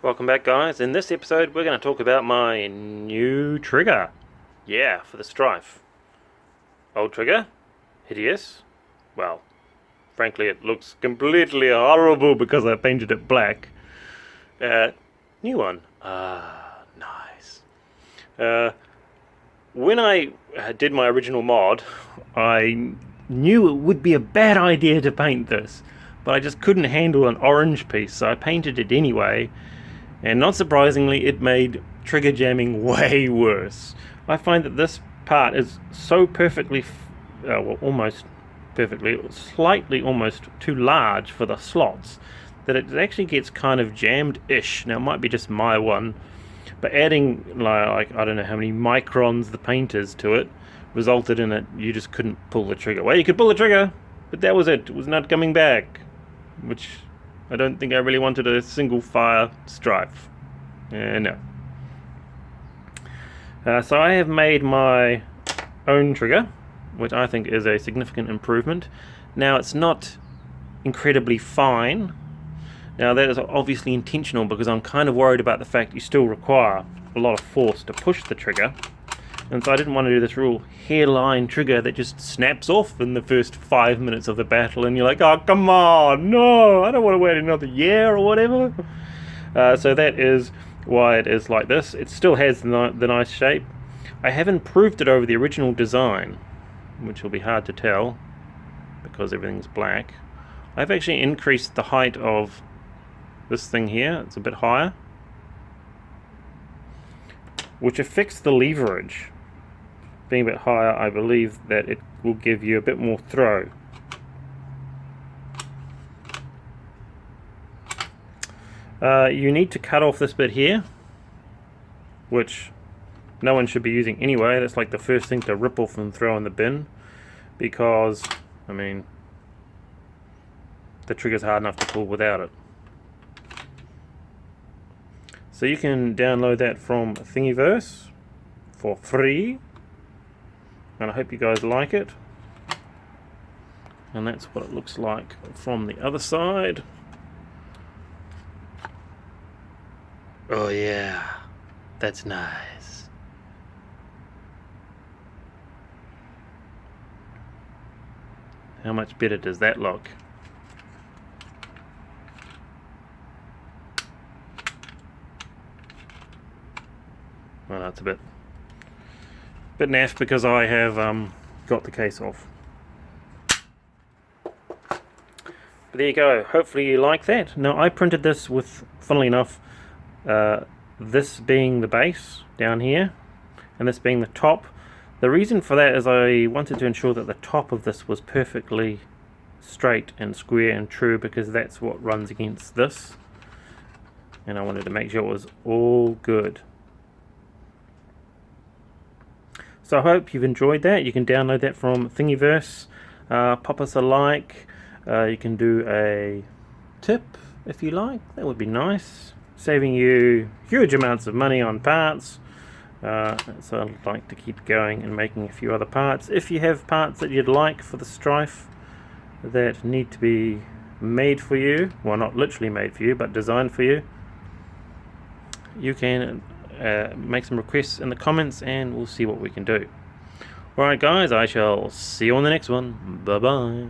Welcome back, guys. In this episode we're going to talk about my new trigger. Yeah, for the Stryfe. Old trigger, hideous. Well, frankly it looks completely horrible because I painted it black. New one. Nice. When I did my original mod, I knew it would be a bad idea to paint this, but I just couldn't handle an orange piece, so I painted it anyway. And not surprisingly, it made trigger jamming way worse. I find that this part is so perfectly, well, almost perfectly, slightly almost too large for the slots, that it actually gets kind of jammed-ish. Now, it might be just my one, but adding, like I don't know how many microns the paint is to it, resulted in it, you just couldn't pull the trigger. Well, you could pull the trigger, but that was it. It was not coming back, which I don't think I really wanted a single fire Stryfe. No. So I have made my own trigger, which I think is a significant improvement. Now, it's not incredibly fine. Now, that is obviously intentional because I'm kind of worried about the fact you still require a lot of force to push the trigger. And so I didn't want to do this real hairline trigger that just snaps off in the first 5 minutes of the battle, and you're like, oh, come on, no, I don't want to wait another year or whatever. So that is why it is like this. It still has the nice shape. I have improved it over the original design, which will be hard to tell because everything's black. I've actually increased the height of this thing here. It's a bit higher, which affects the leverage. Being a bit higher, I believe that it will give you a bit more throw. You need to cut off this bit here, which no one should be using anyway. That's like the first thing to rip off and throw in the bin, because, I mean, the trigger's hard enough to pull without it. So you can download that from Thingiverse for free, and I hope you guys like it. And that's what it looks like from the other side. Oh yeah, that's nice. How much better does that look? Well, that's a bit naff because I have got the case off. But there you go. Hopefully you like that. Now, I printed this with, funnily enough, this being the base down here and this being the top. The reason for that is I wanted to ensure that the top of this was perfectly straight and square and true, because that's what runs against this, and I wanted to make sure it was all good. So I hope you've enjoyed that. You can download that from Thingiverse. Pop us a like. You can do a tip if you like. That would be nice. Saving you huge amounts of money on parts. So I'd like to keep going and making a few other parts. If you have parts that you'd like for the Stryfe that need to be made for you, well, not literally made for you, but designed for you, you can make some requests in the comments and we'll see what we can do. Alright guys, I shall see you on the next one. Bye bye.